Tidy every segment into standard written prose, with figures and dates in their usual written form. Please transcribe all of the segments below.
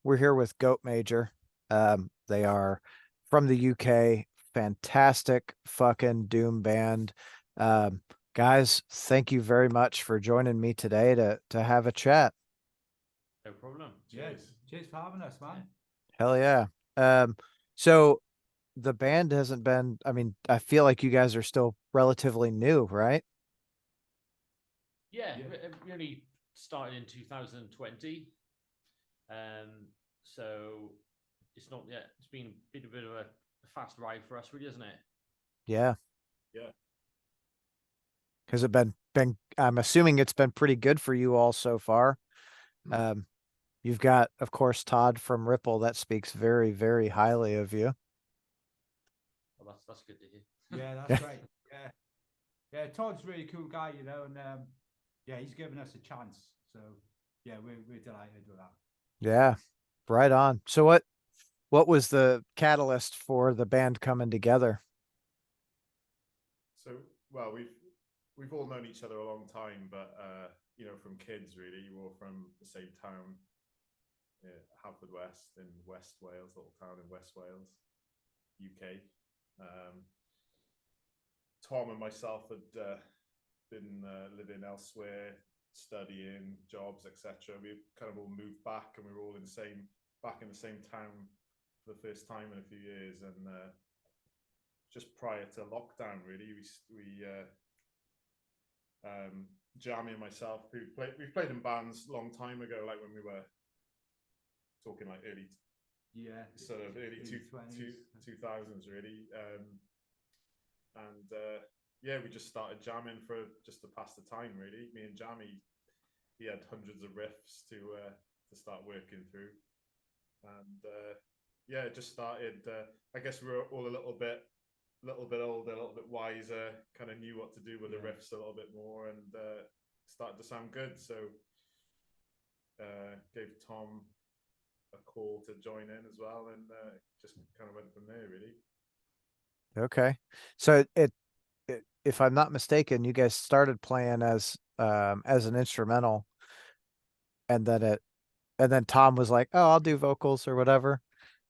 we're here with Goat Major. They are from the UK, fantastic fucking doom band. Um, Guys, thank you very much for joining me today to have a chat. No problem. Yeah, Cheers. cheers for having us, man. Hell yeah. So the band hasn't been, I mean, I feel like you guys are still relatively new, right? Yeah, Yeah. we only started in 2020. So it's not yet. It's been a bit of a fast ride for us, really, isn't it? Yeah. Yeah. Has it been I'm assuming it's been pretty good for you all so far. Um, you've got, of course, Todd from Ripple that speaks very, very highly of you. Well, that's good to hear. Yeah, that's great. Yeah, yeah. Todd's a really cool guy, you know, and yeah, he's given us a chance. So yeah, we're delighted with that. Yeah, right on. So what was the catalyst for the band coming together? So, well, we've all known each other a long time, but you know, from kids, really. We're all from the same town, Haverfordwest in West Wales, little town in West Wales, UK. Tom and myself had been living elsewhere, studying, jobs, etc. We kind of all moved back, and we were all in the same town for the first time in a few years, and just prior to lockdown, really, Jamie and myself, we've played in bands a long time ago, like when we were talking like early 2000s, really. Yeah, we just started jamming for just to pass the time, really. Me and Jamie, he had hundreds of riffs to start working through, and yeah, it just started. I guess we were all a little bit older, a little bit wiser, kind of knew what to do with the riffs a little bit more, and started to sound good. So gave Tom a call to join in as well, and just kind of went from there, really. Okay. So if I'm not mistaken, you guys started playing as an instrumental, and then Tom was like, "Oh, I'll do vocals or whatever."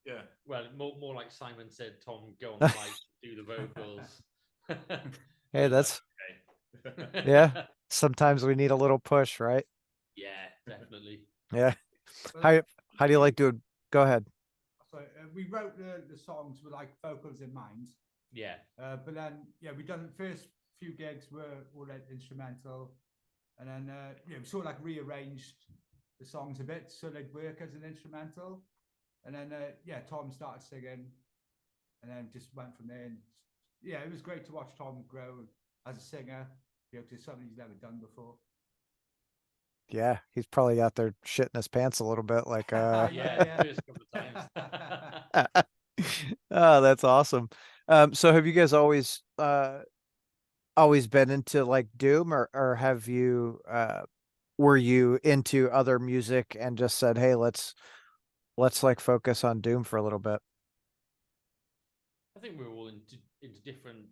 Yeah. Well, more like Simon said, Tom, go on the mic, do the vocals. Hey, that's okay. yeah. Sometimes we need a little push, right? Yeah, definitely. Yeah. How do you like doing? Go ahead. So we wrote the songs with like vocals in mind. Yeah. But then yeah, we done the first few gigs were all like instrumental, and then yeah, we sort of like rearranged the songs a bit so they'd work as an instrumental, and then yeah, Tom started singing, and then just went from there. And yeah, it was great to watch Tom grow as a singer, you know, to something he's never done before. Yeah, he's probably out there shitting his pants a little bit, like yeah, first couple of times. Oh, that's awesome. So have you guys always been into like Doom, or have you were you into other music and just said, "Hey, let's like focus on Doom for a little bit"? I think we're all into different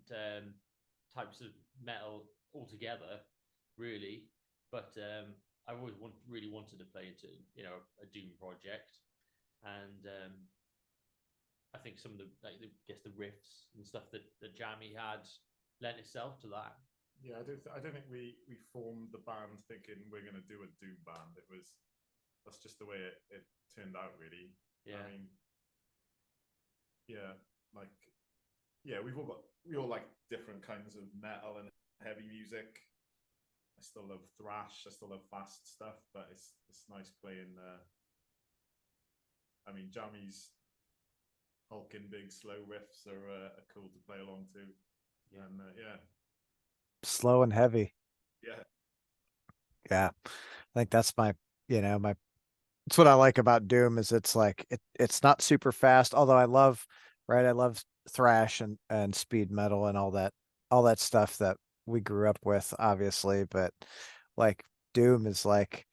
types of metal altogether, really. But I always really wanted to play into a Doom project, and I think some of I guess the riffs and stuff that Jamie had lent itself to that. Yeah, I don't think we formed the band thinking we're going to do a Doom band. That's just the way it turned out, really. Yeah. I mean, yeah, like, yeah, we all like different kinds of metal and heavy music. I still love thrash. I still love fast stuff, but it's nice playing. I mean, Jamie's hulking big slow riffs are cool to play along to. Yeah. And yeah, Slow and heavy. yeah, Yeah. I think that's my it's what I like about Doom is it's like it's not super fast, although I love thrash and speed metal and all that stuff that we grew up with, obviously, but like Doom is like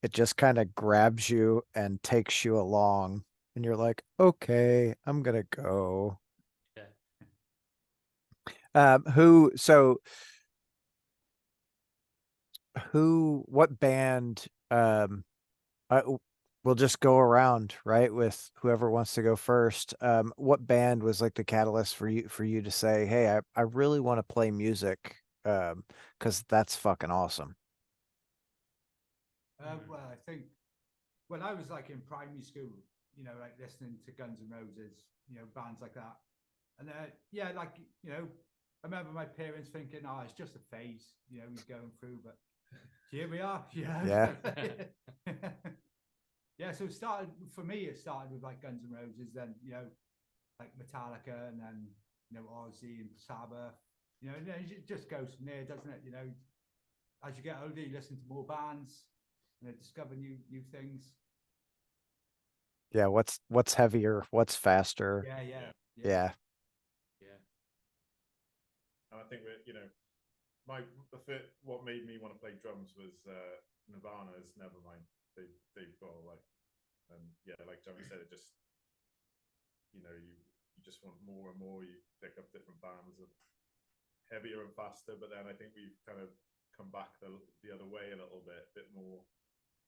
it just kind of grabs you and takes you along, and you're like, okay, I'm gonna go. Yeah. Who so what band uh, we'll just go around, right, with whoever wants to go first. What band was like the catalyst for you to say, hey, I really want to play music, because that's fucking awesome. Well, I think when I was like in primary school, like listening to Guns N' Roses, bands like that, and yeah, like I remember my parents thinking, "Oh, it's just a phase, he's going through," but here we are, Yeah. Yeah. So it started for me. It started with like Guns N' Roses, then like Metallica, and then Ozzy and Sabbath. And then it just goes from there, doesn't it? As you get older, you listen to more bands, discover new things. Yeah, what's heavier, what's faster? Yeah, Yeah. Yeah. And I think that my what made me want to play drums was Nirvana's Nevermind. They've got like yeah, like Johnny said, it just you just want more and more. You pick up different bands of heavier and faster, but then I think we've kind of come back the other way a little bit more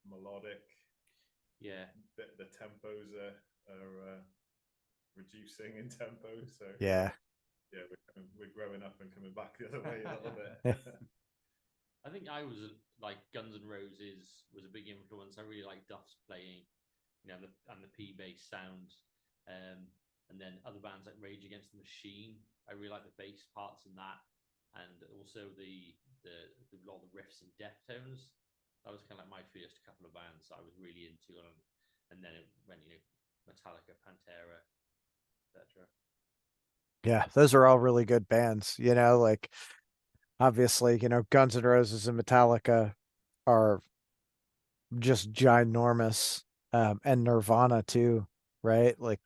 melodic. Yeah. The tempos are reducing in tempo, so Yeah. yeah, we're growing up and coming back the other way a little bit. I think I was like Guns N' Roses was a big influence. I really like Duff's playing, and the P bass sound, and then other bands like Rage Against the Machine. I really like the bass parts in that, and also the lot of the riffs and Deftones. That was kind of like my first couple of bands I was really into, and then it went Metallica, Pantera, etc. Yeah, those are all really good bands, like obviously, Guns N' Roses and Metallica are just ginormous. And Nirvana too, right? Like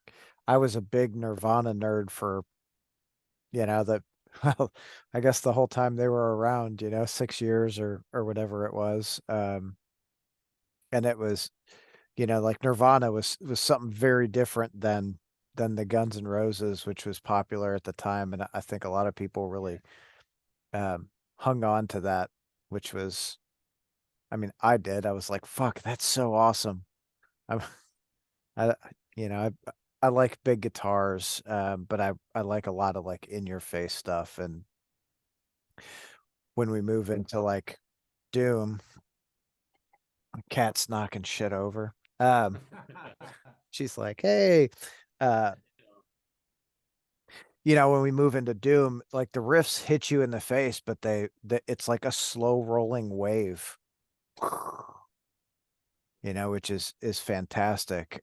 I was a big Nirvana nerd for, that well, I guess the whole time they were around, 6 years or whatever it was. And it was, like Nirvana was something very different than the Guns N' Roses, which was popular at the time. And I think a lot of people really hung on to that, which was, I mean, I did. I was like, fuck, that's so awesome. I'm, I, you know, I like big guitars, but I like a lot of like in your face stuff. And when we move into like Doom, cat's knocking shit over. She's like, hey, uh, when we move into Doom, like the riffs hit you in the face, but it's like a slow rolling wave, which is fantastic.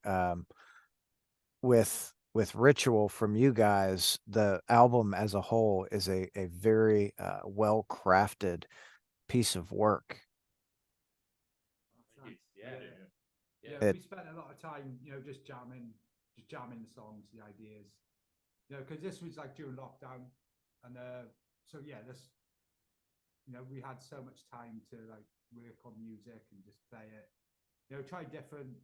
With Ritual from you guys, the album as a whole is a very well crafted piece of work. Yeah. Yeah, It we spent a lot of time, just jamming the songs, the ideas, because this was like during lockdown, and so yeah, we had so much time to like work on music and just play it, try different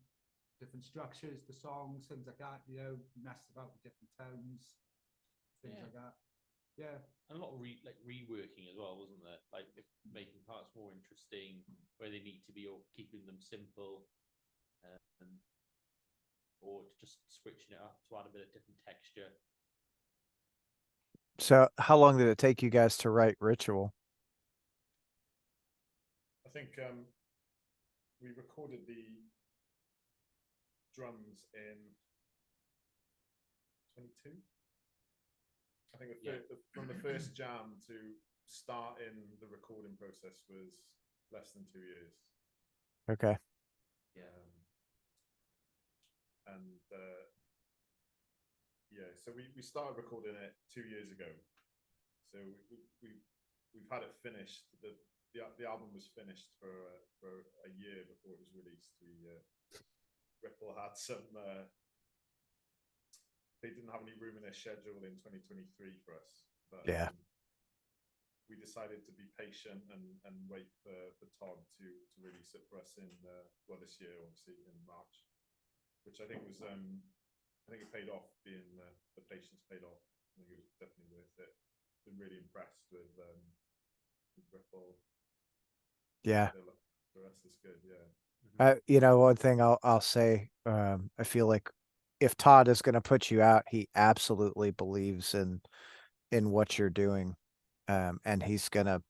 structures, the songs, things like that, messed about with different tones, things like that. Yeah. And a lot of reworking as well, wasn't there? Like making parts more interesting where they need to be, or keeping them simple, or just switching it up to add a bit of different texture. So how long did it take you guys to write Ritual? I think we recorded the drums in 22. I think from the first jam to start in the recording process was less than 2 years. Okay. Yeah. And yeah, so we started recording it 2 years ago. So we've had it finished. The album was finished for a year before it was released. Ripple had some. They didn't have any room in their schedule in 2023 for us, but Yeah. we decided to be patient and wait for Todd to release it for us in this year, obviously in March, which I think was I think it paid off. Being the patience paid off. I think it was definitely worth it. Been really impressed with Ripple. Yeah. The rest is good. Yeah. You know, one thing I'll say, I feel like if Todd is going to put you out, he absolutely believes in what you're doing, and he's gonna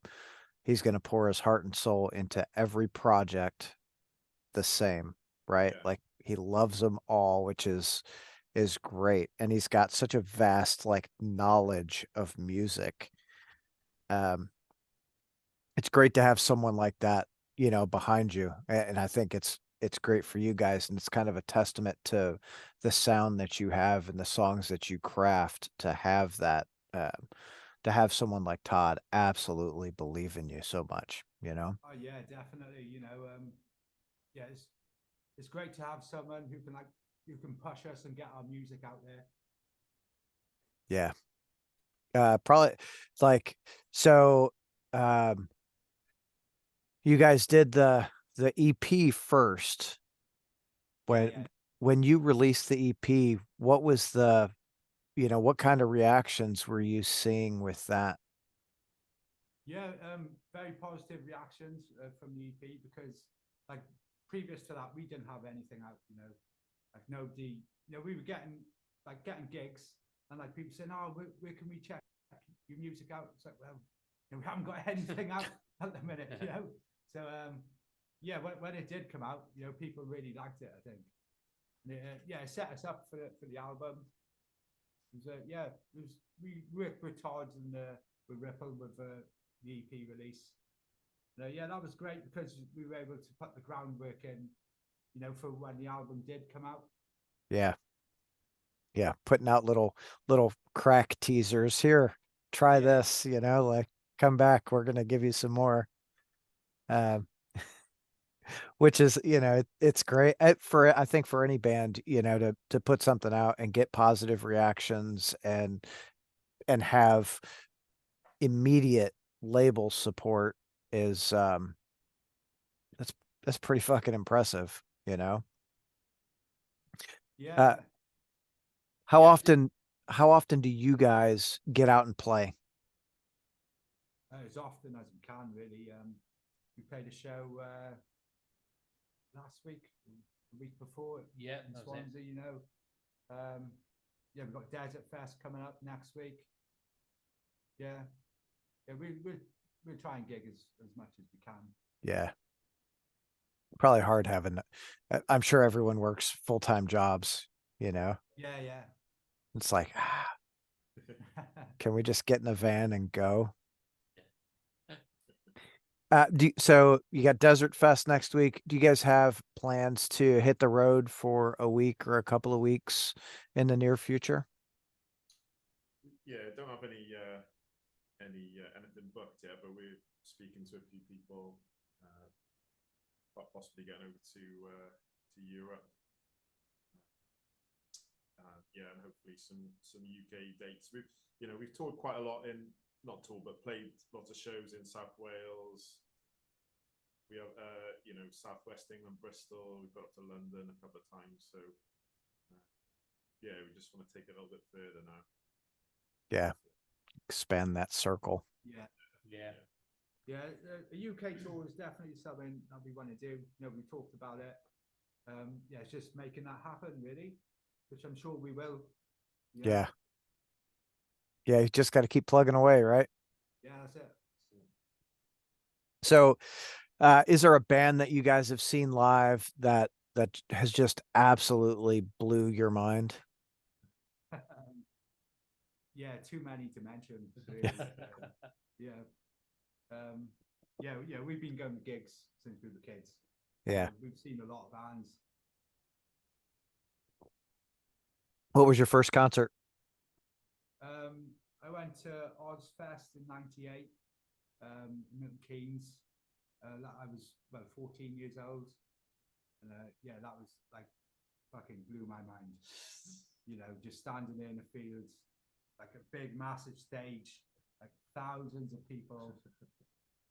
pour his heart and soul into every project the same, right? Yeah. Like he loves them all, which is great, and he's got such a vast like knowledge of music. Um, it's great to have someone like that, you know, behind you. And I think it's great for you guys, and it's kind of a testament to the sound that you have and the songs that you craft to have that to have someone like Todd absolutely believe in you so much, you know? Oh yeah, definitely. Yeah, it's great to have someone who can push us and get our music out there. Yeah. Probably like so um you guys did the EP first. Yeah, When yeah, when you released the EP, what was the you know, what kind of reactions were you seeing with that? yeah. Very positive reactions from the EP because, like, previous to that, we didn't have anything out. Like nobody. We were getting gigs, and like people saying, "Oh, where can we check your music out?" It's like, well, we haven't got anything out at the minute. So yeah, when it did come out, people really liked it. I think, and yeah, it set us up for the album. It was, yeah, it was. We worked with Todd and with Ripple with the EP release. Yeah, that was great because we were able to put the groundwork in, for when the album did come out. Yeah. Yeah, putting out little crack teasers. Here, try Yeah, this, you know, like come back, we're gonna give you some more. Um, which is, you know, it's great for I think for any band, you know, to put something out and get positive reactions and have immediate label support is that's that's pretty fucking impressive, you know. yeah, Uh how yeah. often how often do you guys get out and play? As often as we can, really. We played a show last week, the week before Yeah, in that was it. Swansea. Yeah, we've got Desert Fest coming up next week. Yeah, yeah, we'll try and gig as much as we can. Yeah. Probably hard having I'm sure everyone works full-time jobs, you know. Yeah, yeah. It's like, can we just get in a van and go? So you got Desert Fest next week. Do you guys have plans to hit the road for a week or a couple of weeks in the near future? Yeah, don't have anything booked yet, but we're speaking to a few people, possibly getting over to Europe. Yeah, and hopefully some UK dates. We've toured quite a lot in not toured but played lots of shows in South Wales. We have Southwest England, Bristol. We've got up to London a couple of times. So yeah, we just want to take it a little bit further now. Yeah, expand that circle. Yeah, Yeah. yeah. A UK tour is definitely something that we want to do. We talked about it. Yeah, it's just making that happen, really, which I'm sure we will. Yeah. Yeah, you just got to keep plugging away, right? Yeah, that's it. So, is there a band that you guys have seen live that has just absolutely blew your mind? Yeah, too many to mention, really. Yeah. Yeah, we've been going to gigs since we were kids. Yeah. We've seen a lot of bands. What was your first concert? I went to Ozfest in '98, Milton Keynes. I was about 14 years old, and yeah, that was like fucking blew my mind. Just standing there in the fields, like a big, massive stage, like thousands of people.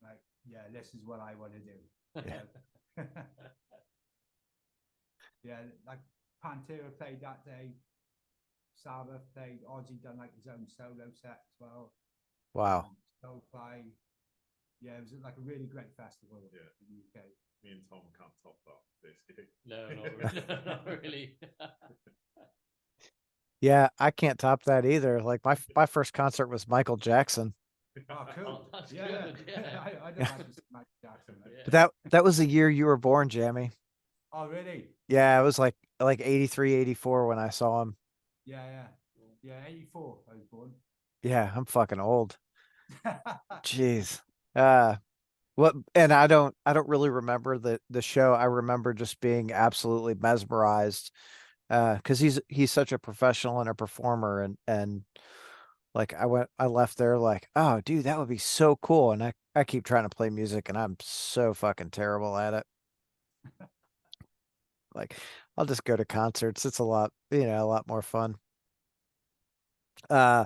Like, yeah, this is what I want to do. Yeah. Yeah, like Pantera played that day. Sabbath played. Ozzy done like his own solo set as well. Wow. Soulfly. Yeah, it was like a really great festival Yeah. in the UK. Me and Tom can't top that first gig. No, not really. Not really. Yeah, I can't top that either. Like my first concert was Michael Jackson. Oh, cool. Oh, that's yeah, good, yeah. yeah. I don't Yeah. like this Michael Jackson. Like. Yeah. But that was the year you were born, Jamie. Oh, really? Yeah, it was like 83, 84 when I saw him. Yeah, yeah. Yeah, 84 I was born. Yeah, I'm fucking old. Jeez. Uh what and I don't really remember the show. I remember just being absolutely mesmerized because he's such a professional and a performer and like I left there like, oh dude, that would be so cool. And I keep trying to play music and I'm so fucking terrible at it. Like I'll just go to concerts. It's a lot, a lot more fun. Uh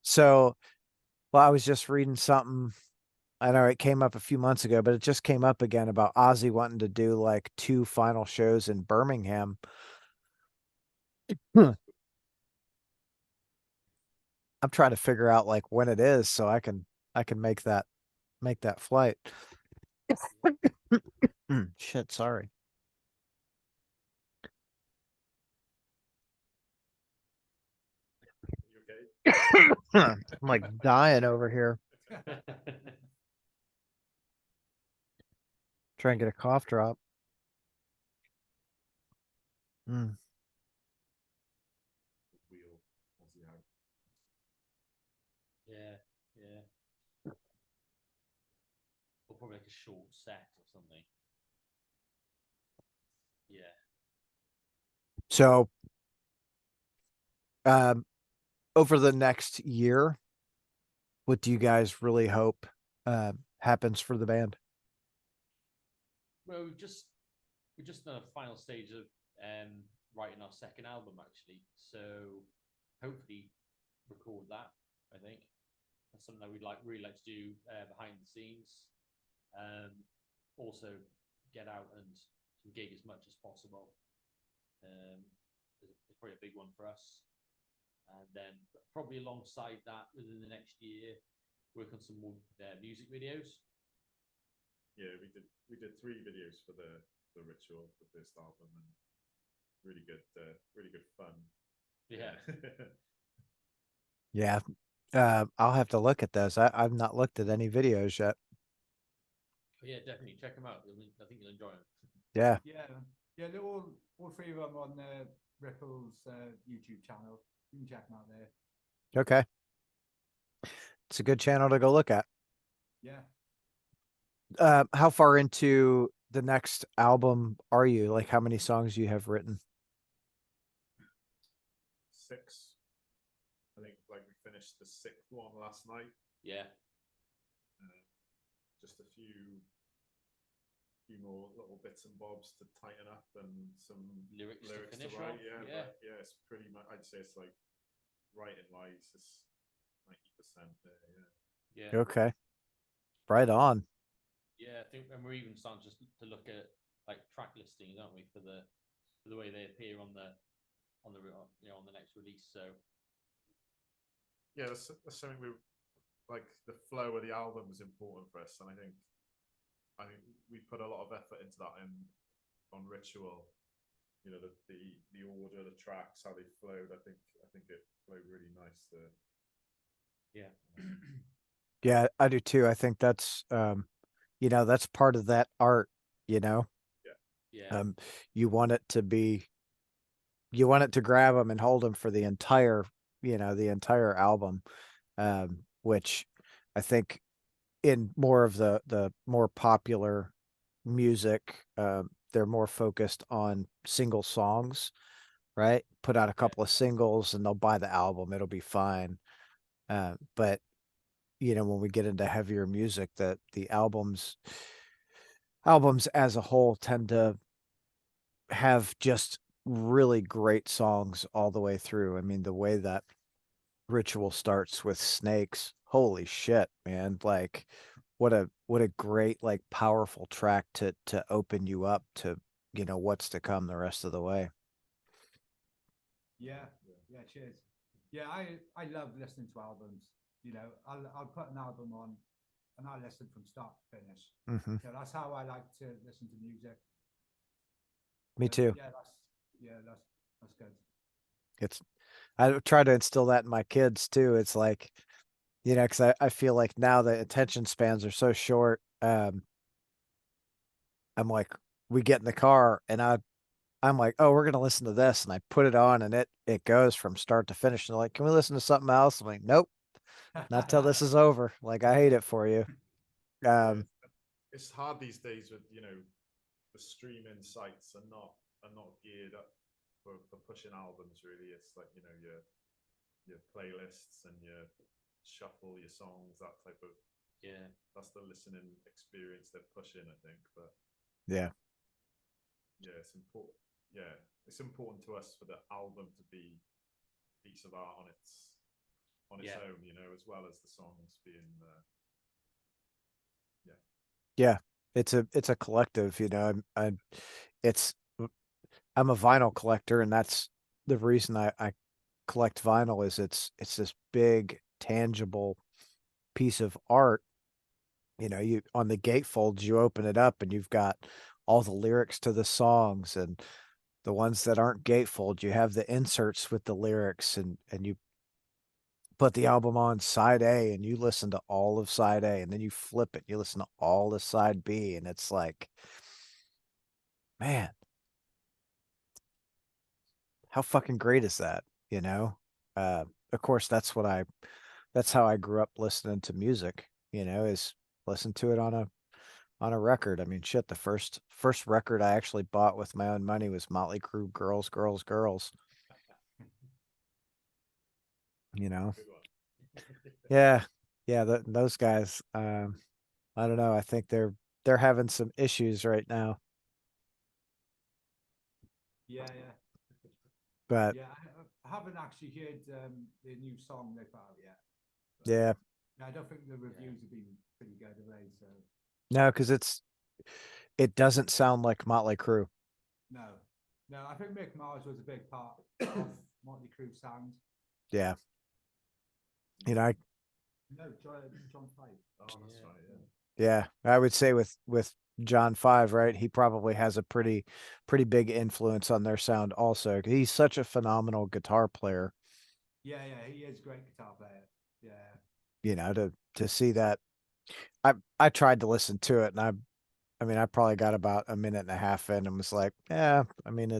so well, I was just reading something. I know it came up a few months ago, but it just came up again about Ozzy wanting to do like 2 final shows in Birmingham. Hmm. I'm trying to figure out like when it is so I can make that flight. Shit, sorry. You okay? I'm like dying over here. Try and get a cough drop. Mm. Wheel. Ozzy out. Yeah, yeah. Or probably like a short set or something. Yeah. So, um, over the next year, what do you guys really hope happens for the band? Well, we've just done a final stage of writing our second album actually. So hopefully record that. I think that's something that we'd really like to do behind the scenes. Um, also get out and gig as much as possible. It's probably a big one for us. And then probably alongside that, within the next year, work on some more music videos. Yeah, we did 3 videos for the Ritual, the first album, and really good fun. Yeah. Yeah. I'll have to look at those. I've not looked at any videos yet. Yeah, definitely check them out. I think you'll enjoy them. Yeah. Yeah, yeah. They're all 3 of them on Ripple's YouTube channel. You can check them out there. Okay. It's a good channel to go look at. Yeah. How far into the next album are you? Like how many songs you have written? 6. I think like we finished the 6th one last night. Yeah. Just a few more little bits and bobs to tighten up and some Lyrics to finish write. off, Yeah, yeah. but yeah, it's pretty much. I'd say it's like writing wise, it's 90% there. Yeah. Yeah. Okay. Right on. Yeah, I think, and we're even starting just to look at like track listings, aren't we, for the way they appear on the on the next release. So Yeah, that's something we like. The flow of the album is important for us, and I think we put a lot of effort into that on Ritual. You know, the order, the tracks, how they flowed. I think it flowed really nice there. yeah. Yeah, I do too. I think that's that's part of that art, Yeah. Um you want it to be you want it to grab them and hold them for the entire album. Which I think in more of the more popular music, they're more focused on single songs, right? Put out a couple of singles and they'll buy the album, it'll be fine. But when we get into heavier music, that the albums as a whole tend to have just really great songs all the way through. I mean, the way that Ritual starts with Snakes, holy shit, man. Like what a great, like, powerful track to open you up to, what's to come the rest of the way. Yeah, yeah. Cheers. Yeah, I love listening to albums. I'll put an album on and I listen from start to finish. Hmm. So that's how I like to listen to music. Me too. That's good. It's I try to instill that in my kids too. It's like, you know, because I feel like now the attention spans are so short. I'm like, we get in the car and I'm like, oh, we're gonna listen to this, and I put it on, and it goes from start to finish. And they're like, can we listen to something else? I'm like, nope, not till this is over. Like, I hate it for you. Yeah, Um, it's hard these days with the streaming sites are not geared up for pushing albums really. It's like your playlists and your shuffle your songs, that type of Yeah. that's the listening experience they're pushing, I think. But yeah, yeah, it's important. Yeah, it's important to us for the album to be a piece of art on its Yeah. own, as well as the songs being yeah. yeah. It's a collective, you know. It's I'm a vinyl collector, and that's the reason I collect vinyl is it's this big tangible piece of art. You know, you on the gatefolds, you open it up and you've got all the lyrics to the songs, and the ones that aren't gatefold, you have the inserts with the lyrics, and you put the album on side A and you listen to all of side A, and then you flip it, you listen to all of side B, and it's like, man, how fucking great is that? You know? Of course, that's how I grew up listening to music, you know, is listen to it on a record. I mean, shit, the first record I actually bought with my own money was Motley Crue, Girls, Girls, Girls, you know. Good one. Yeah. Yeah, those guys, I don't know, I think they're having some issues right now, Yeah. but Yeah, I haven't actually heard the new song they put out yet. yeah. I don't think the reviews have been pretty good, have they? So No, because it doesn't sound like Motley Crue. no, I think Mick Mars was a big part of Motley Crue sound. Yeah. You know, No, John Five. Oh, that's Yeah. right. Yeah. yeah, I would say with John Five, right? He probably has a pretty big influence on their sound also. He's such a phenomenal guitar player, Yeah, he is a great guitar player. Yeah, you know, to see that. I tried to listen to it, and I mean, I probably got about a minute and a half in and was like, yeah, I mean,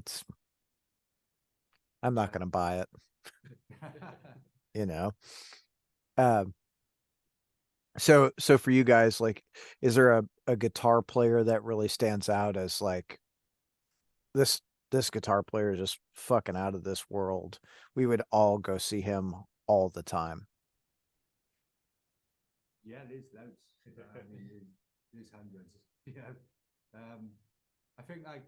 I'm not Yeah. gonna buy it, you know. Um, so for you guys, like, is there a guitar player that really stands out as like this this guitar player is just fucking out of this world? We would all go see him all the time. yeah, there's loads. I mean, there's hundreds. You know, I think like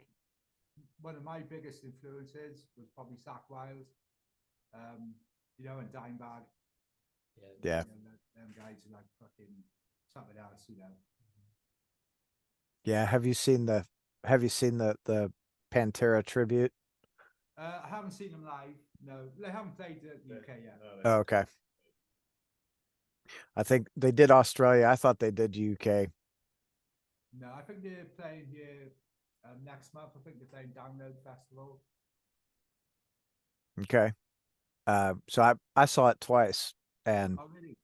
one of my biggest influences was probably Zach Wild. You know, and Dimebag. Yeah. Yeah. You know, them guys are like fucking something else. You know. Yeah. Have you seen the Pantera tribute? I haven't seen them live. No, they haven't played the UK yet. No, Oh, okay. I think they did Australia. I thought they did UK. No, I think they're playing here next month. I think they're playing Download Festival. Okay. So I saw it twice, and Oh, really?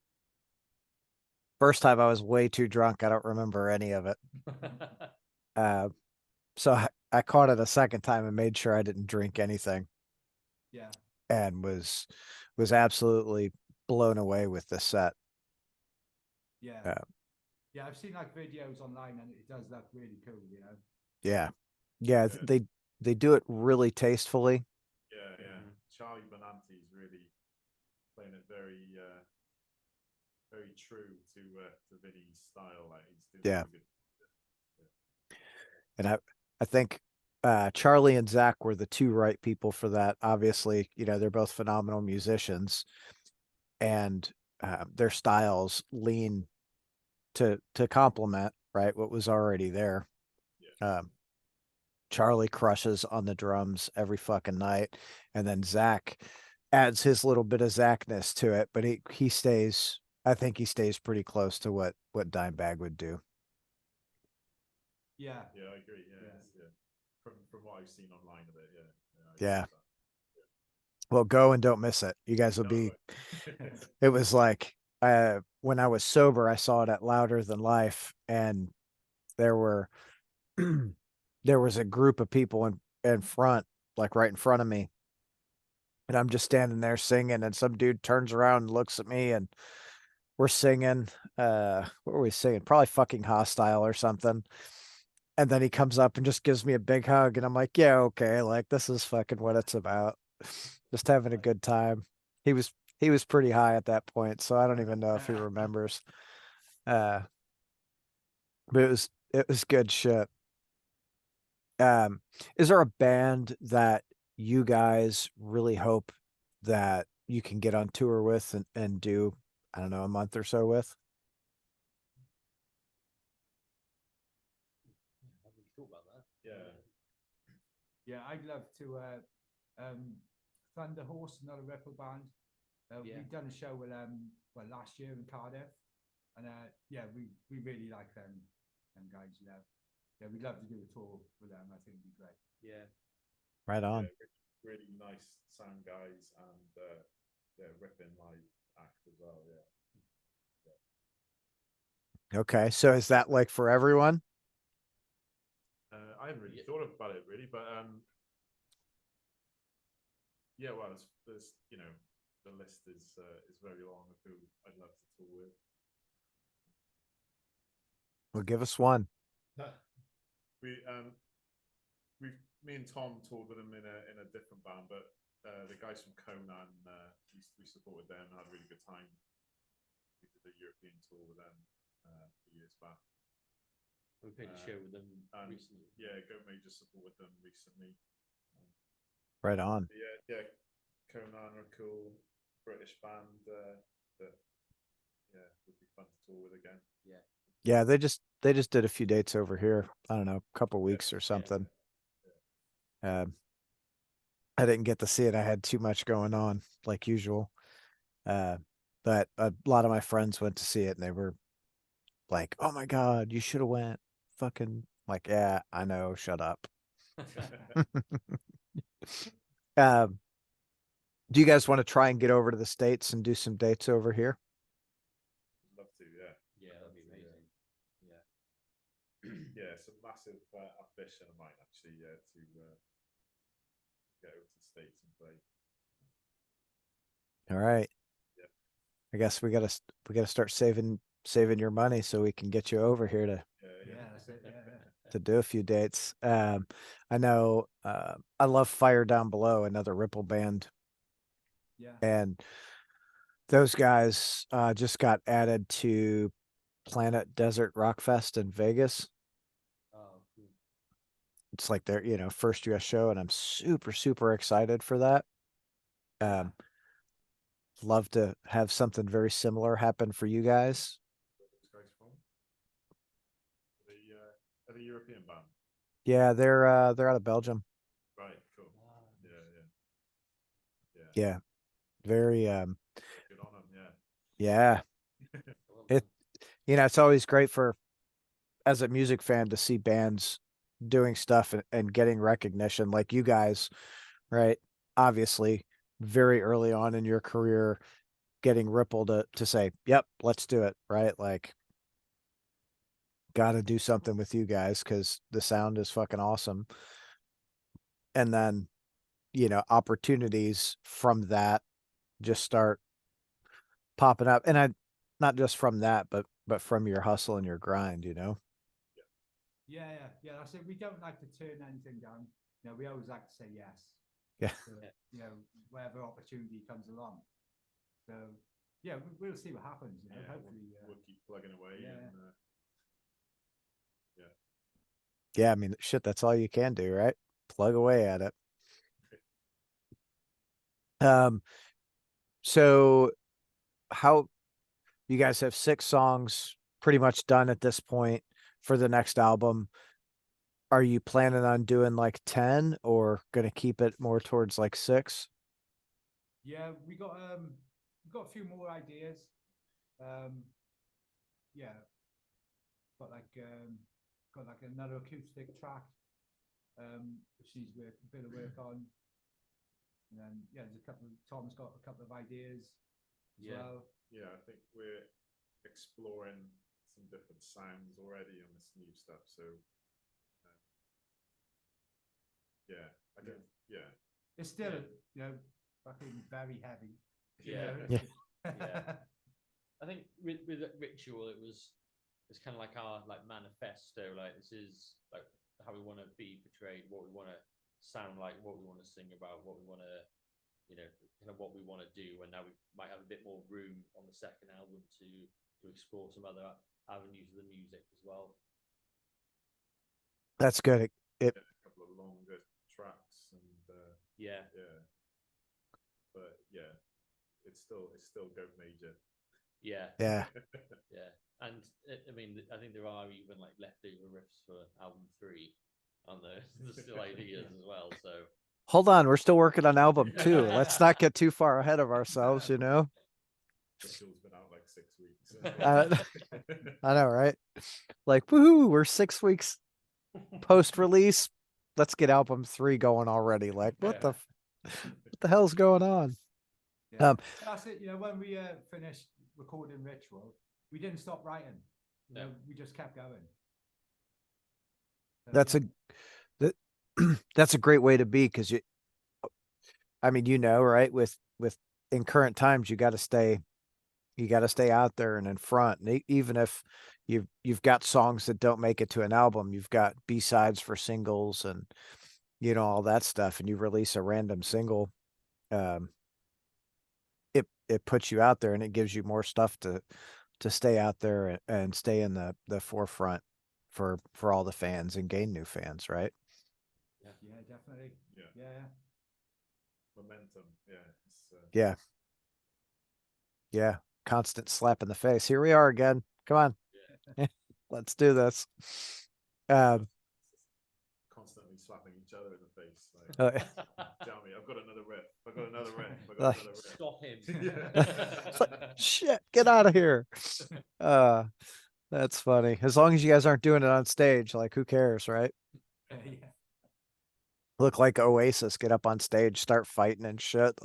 first time I was way too drunk. I don't remember any of it. Uh, so I caught it a second time and made sure I didn't drink anything, Yeah, and was absolutely blown away with the set. yeah, Uh, yeah. I've seen like videos online, and it does look really cool. You know. yeah, yeah. Yeah. They do it really tastefully. Yeah. Charlie Benante's really playing it very true to Vinny's style. Like he's doing Yeah, some good. and I think Charlie and Zach were the two right people for that. Obviously, you know, they're both phenomenal musicians, and their styles lean to complement right what was already there. Yeah. Charlie crushes on the drums every fucking night, and then Zach adds his little bit of Zachness to it, but he stays I think he stays pretty close to what Dimebag would do. Yeah. Yeah, I agree. Yeah, Yeah. yeah. From what I've seen online of it, yeah. I Yeah. noticed Well, go and don't miss it. You guys will that. be. No, It was like when I was sober, I saw it at Louder Than Life, and there were there was a group of people in front, like right in front of me, and I'm just standing there singing, and some dude turns around and looks at me, and we're singing. What were we singing? Probably fucking Hostile or something. And then he comes up and just gives me a big hug, and I'm like, yeah, okay, like this is fucking what it's about. Just having a good time. He was he was pretty high at that point, so I don't even know if he remembers. Uh, but it was good shit. Um, is there a band that you guys really hope that you can get on tour with and do, I don't know, a month or so with? I haven't thought about that. yeah. Yeah, I'd love to. Thunder Horse, another Ripple band. Yeah. We've done a show with well last year in Cardiff, and yeah, we really like them guys. Yeah, yeah, we'd love to do a tour with them. I think it'd be great. Yeah. Right on. Yeah, really nice sound guys and yeah, ripping live act as well. Yeah. Okay, so is that like for everyone? I hadn't really Yeah. thought about it really, but yeah, well, there's the list is very long of who I'd love to tour with. Well, give us one. We me and Tom toured with them in a different band, but the guys from Conan, we supported them and had a really good time. We did a European tour with them a few years back. We played a show with them recently. Yeah, Go Major supported them recently. Right on. Yeah, Conan are a cool British band that yeah would be fun to tour with again. Yeah. Yeah, they just did a few dates over here. I don't know, a couple weeks or something. I didn't get to see it. I had too much going on, like usual. Uh, but a lot of my friends went to see it, and they were like, "Oh my God, you should have went." Fucking like, yeah, I know. Shut up. Um, do you guys want to try and get over to the States and do some dates over here? Love to, yeah. Yeah, that'd be amazing. Yeah. Yeah, it's a massive ambition of mine actually. Yeah, to get over to the States and play. All right. Yeah. I guess we gotta start saving your money so we can get you over here to Yeah, that's it. Yeah. to do a few dates. I know I love Fire Down Below, another Ripple band, Yeah. and those guys just got added to Planet Desert Rock Fest in Vegas. Oh, cool. It's like their, first US show, and I'm super, super excited for that. Um, love to have something very similar happen for you guys. Where are those guys from? Are they European band? Yeah, they're out of Belgium. Right, cool. Ah, Yeah. Yeah, very Good on them. yeah. well It it's always great for as a music fan to see bands doing stuff and getting recognition like you guys, right? Obviously, very early on in your career, getting Ripple to say, "Yep, let's do it," right? Like, got to do something with you guys because the sound is fucking awesome. And then, opportunities from that just start popping up, and I not just from that, but from your hustle and your grind. Yeah. That's it. We don't like to turn anything down. We always like to say yes. Yeah. To, whatever opportunity comes along. So yeah, we'll see what happens. Hopefully, we'll keep plugging away. Yeah. And, Yeah, I mean, shit, that's all you can do, right? Plug away at it. Um, so how you guys have 6 songs pretty much done at this point for the next album. Are you planning on doing like 10 or gonna keep it more towards like 6? yeah, we got a few more ideas. Yeah, got another acoustic track, which needs a bit of work on. And then there's a couple. Tom's got a couple of ideas as well. Yeah, I think we're exploring some different sounds already on this new stuff. So I don't. Yeah, It's still fucking very heavy. Yeah. Yeah. Yeah. I think with Ritual, it's kind of like our like manifesto. Like this is like how we want to be portrayed, what we want to sound like, what we want to sing about, what we want to, kind of what we want to do. And now we might have a bit more room on the second album to explore some other avenues of the music as well. That's good. a couple of longer tracks and Yeah. but it's still Goat Major. Yeah. Yeah. Yeah. And I mean, I think there are even like leftover riffs for album 3 on there. There's still ideas as well. So Hold on, we're still working on album 2. Let's not get too far ahead of ourselves, you know. Ritual's been out like 6 weeks. I know, right? Like, woohoo, we're 6 weeks post-release. Let's get album 3 going already. Like, what the hell's going on? Yeah. That's it. When we finished recording Ritual, we didn't stop writing. No. We just kept going. So, that's a great way to be, because I mean, right? With in current times, you got to stay out there and in front. And even if you've got songs that don't make it to an album, you've got B-sides for singles and all that stuff, and you release a random single, it puts you out there, and it gives you more stuff to stay out there and stay in the forefront for all the fans and gain new fans, right? Yeah, definitely. Yeah. Momentum. Yeah. Constant slap in the face. Here we are again. Come on. Let's do this. Constantly slapping each other in the face. Like, Jamie, I've got another riff. I've got another riff. Stop him. Shit, get out of here. That's funny. As long as you guys aren't doing it on stage, like, who cares, right? Yeah. Look like Oasis, get up on stage, start fighting and shit.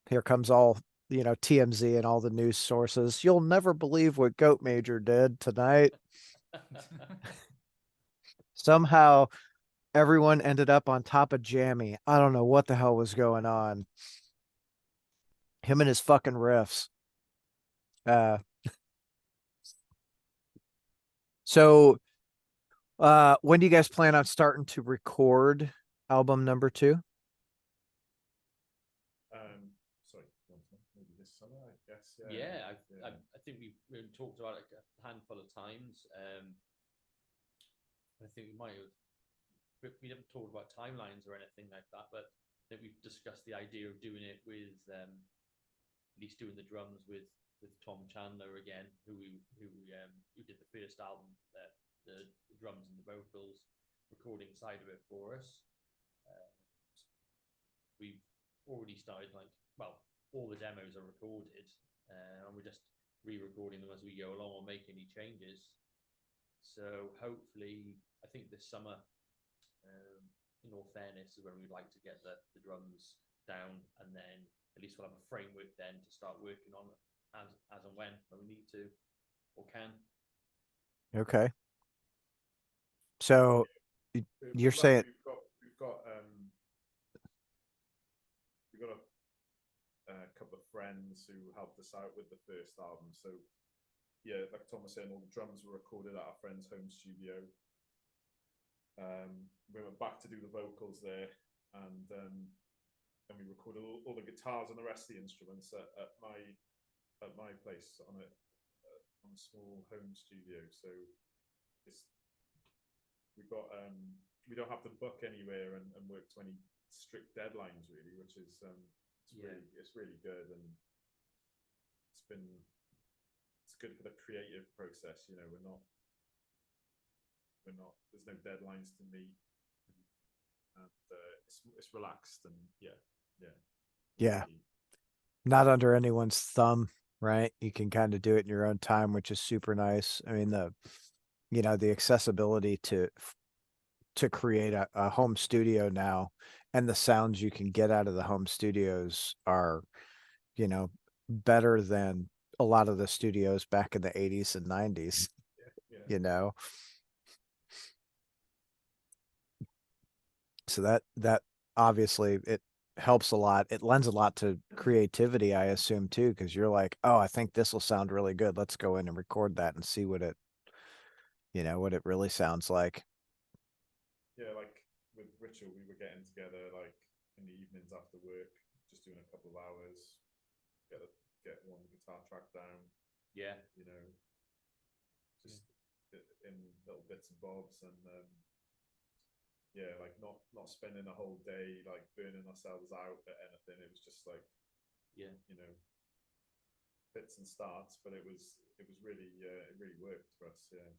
Here comes all, TMZ and all the news sources. You'll never believe what Goat Major did tonight. Somehow everyone ended up on top of Jammy. I don't know what the hell was going on. Him and his fucking riffs. So when do you guys plan on starting to record album number 2? Sorry, maybe this summer, I guess. Yeah, I think we've talked about it a handful of times. I think we haven't talked about timelines or anything like that, but I think we've discussed the idea of doing it with at least doing the drums with Tom Chandler again, who did the first album, the drums and the vocals, recording side of it for us. We've already started all the demos are recorded, and we're just re-recording them as we go along or make any changes. So hopefully, I think this summer, in all fairness, is when we'd like to get the drums down, and then at least we'll have a framework then to start working on as and when we need to or can. Okay. So you're saying we've got a couple of friends who helped us out with the first album. So yeah, like Tom was saying, all the drums were recorded at our friend's home studio. We went back to do the vocals there, and we recorded all the guitars and the rest of the instruments at my place on a small home studio. So we don't have to book anywhere and work to any strict deadlines really, which is it's really good, and it's good for the creative process. We're not there's no deadlines to meet, and it's relaxed, and not under anyone's thumb. right? You can kind of do it in your own time, which is super nice. I mean, the accessibility to create a home studio now, and the sounds you can get out of the home studios are, you know, better than a lot of the studios back in the 80s and 90s, Yeah. you know. So that obviously it helps a lot. It lends a lot to creativity, I assume too, because you're like, oh, I think this will sound really good. Let's go in and record that and see what it really sounds like. Yeah, like with Ritual, we were getting together like in the evenings after work, just doing a couple of hours, get one guitar track down, Yeah. you know, just in little bits and bobs, and yeah, like not spending a whole day like burning ourselves out at anything. It was just like, Yeah. you know, bits and starts, but it was really it really worked for us. Yeah.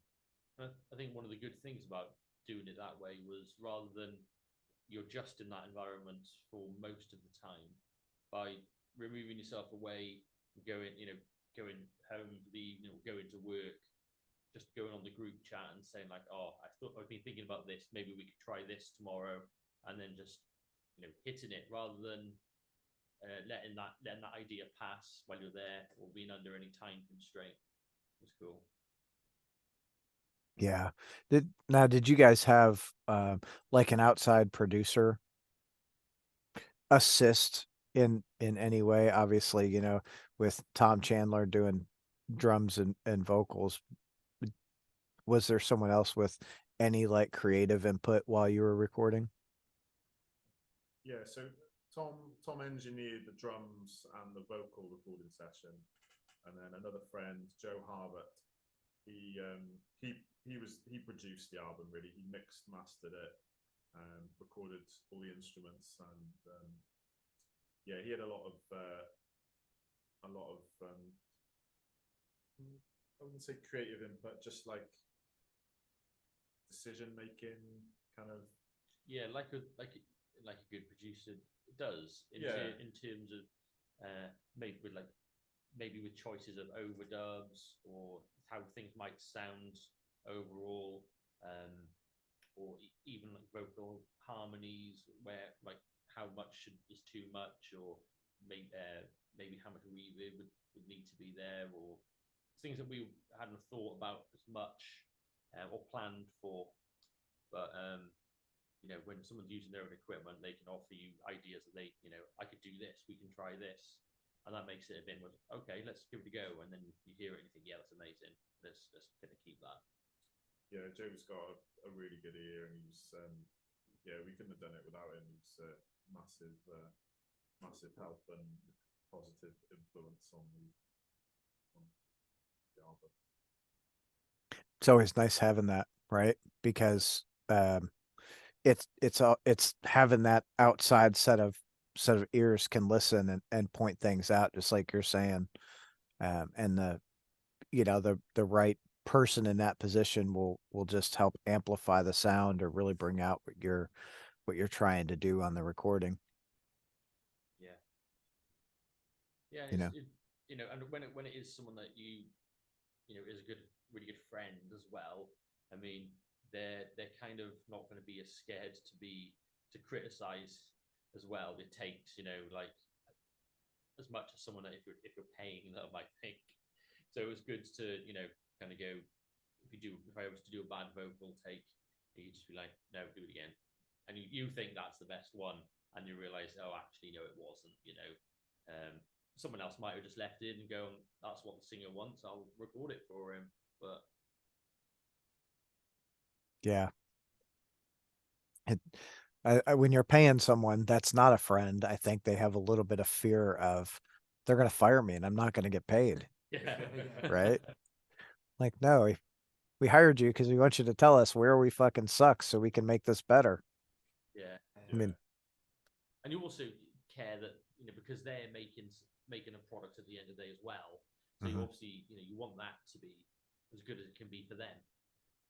I think one of the good things about doing it that way was, rather than you're just in that environment for most of the time, by removing yourself away, going home for the evening, or going to work, just going on the group chat and saying like, oh, I've been thinking about this, maybe we could try this tomorrow, and then just hitting it, rather than letting that idea pass while you're there, or being under any time constraint. Was cool. Yeah. Did you guys have like an outside producer assist in any way? Obviously, with Tom Chandler doing drums and vocals, was there someone else with any like creative input while you were recording? Yeah, so Tom engineered the drums and the vocal recording session, and then another friend, Joe Harbert, he produced the album. Really, he mixed, mastered it, recorded all the instruments, and yeah, he had a lot of I wouldn't say creative input, just like decision making, kind of. Yeah, like a good producer does, in terms of maybe with choices of overdubs, or how things might sound overall, or even like vocal harmonies, where like how much is too much, or maybe how much reverb would need to be there, or things that we hadn't thought about as much, or planned for. But when someone's using their own equipment, they can offer you ideas that I could do this, we can try this, and that makes it a bit more okay. Let's give it a go, and then you hear it and you think, yeah, that's amazing. Let's kind of keep that. Yeah, Joe's got a really good ear, and he's yeah, we couldn't have done it without him. He's massive help and positive influence on the album. It's always nice having that, right? Because it's having that outside set of ears can listen and point things out, just like you're saying. And the right person in that position will just help amplify the sound or really bring out what you're trying to do on the recording. Yeah. Yeah, You know. and when it is someone that is a really good friend as well. I mean, they're kind of not going to be as scared to criticize as well. It takes like as much as someone that if you're paying them, I think. So it was good to kind of go, if I was to do a bad vocal take, you just be like, no, do it again, and you think that's the best one, and you realize, oh, actually no, it wasn't. Someone else might have just left it and go, that's what the singer wants, I'll record it for him. But Yeah. When you're paying someone that's not a friend, I think they have a little bit of fear of they're going to fire me and I'm not going to get paid. yeah. Right? Like, no, we hired you because we want you to tell us where we fucking suck so we can make this better. Yeah. I mean, And you also care that because they're making a product at the end of the day as well. So you obviously you want that to be as good as it can be for them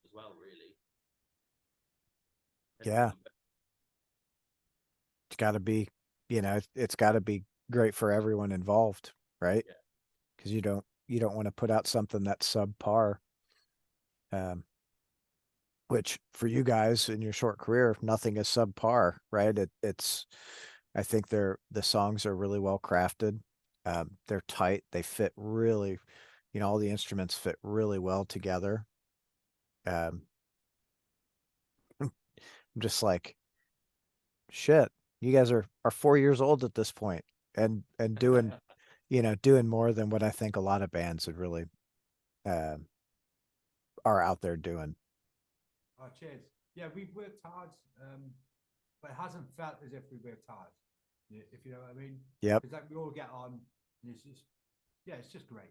as well, really. yeah, it's got to be, it's got to be great for everyone involved, right? Yeah. because you don't want to put out something that's subpar. Which for you guys in your short career, nothing is subpar, right? It's I think the songs are really well crafted. They're tight. They fit really, all the instruments fit really well together. Um, I'm just like, shit. You guys are 4 years old at this point, and doing doing more than what I think a lot of bands would really um are out there doing. Oh, cheers. Yeah, we've worked hard, but it hasn't felt as if we worked hard. If you know what I mean. Yep. Because like we all get on, and it's just, yeah, it's just great.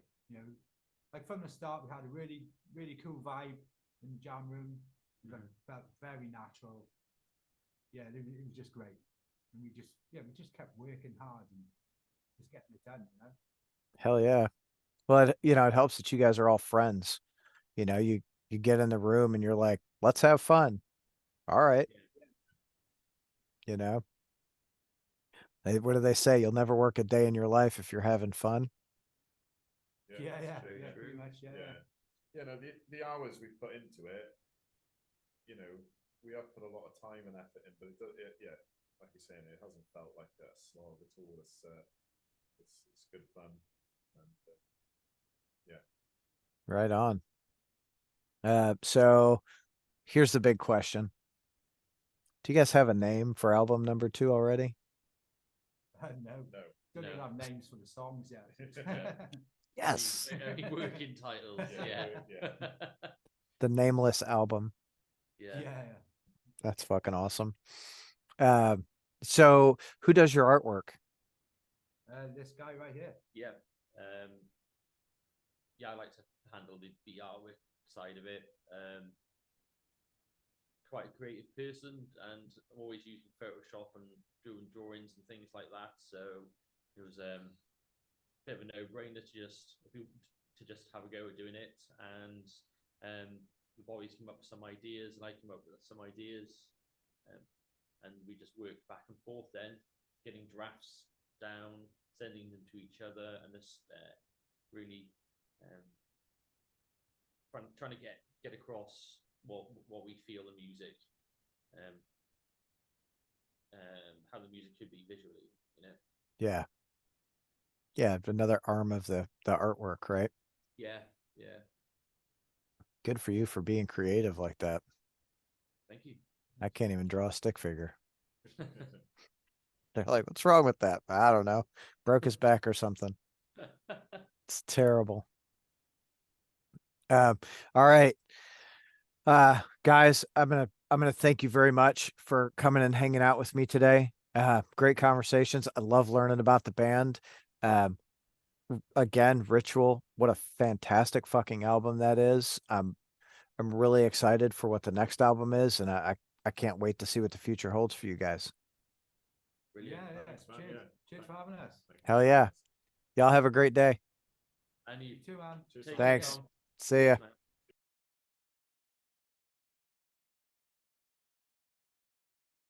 Like from the start, we had a really, really cool vibe in the jam room. It felt very natural. Yeah, it was just great. And we just kept working hard and just getting it done. Hell yeah. Well, it helps that you guys are all friends. You get in the room and you're like, let's have fun. All right. You know, what do they say? You'll never work a day in your life if you're having fun. Yeah, that's true, pretty much, yeah. You know, the hours we put into it, we have put a lot of time and effort in, but yeah, like you're saying, it hasn't felt like a slog at all. It's good fun, and yeah. Right on. So here's the big question. Do you guys have a name for album number 2 already? No, don't even have names for the songs yet. Yes. Only working titles. Yeah. The nameless album. Yeah. That's fucking awesome. So who does your artwork? This guy right here. Yeah. I like to handle the artwork side of it. Quite a creative person, and I'm always using Photoshop and doing drawings and things like that. So it was a bit of a no-brainer to just have a go at doing it. And we've always come up with some ideas, and I come up with some ideas, and we just worked back and forth. Then getting drafts down, sending them to each other, and just really trying to get across what we feel the music, how the music should be visually. Yeah. Yeah, another arm of the artwork, right? Yeah. Good for you for being creative like that. Thank you. I can't even draw a stick figure. They're like, what's wrong with that? I don't know. Broke his back or something. It's terrible. All right. Guys, I'm gonna thank you very much for coming and hanging out with me today. Great conversations. I love learning about the band. Again, Ritual, what a fantastic fucking album that is. I'm really excited for what the next album is, and I can't wait to see what the future holds for you guys. Brilliant. Thanks, man. Cheers for having us. Hell yeah. Y'all have a great day. And you too, man. Take Thanks. care, Tom. See ya. Cheers, man.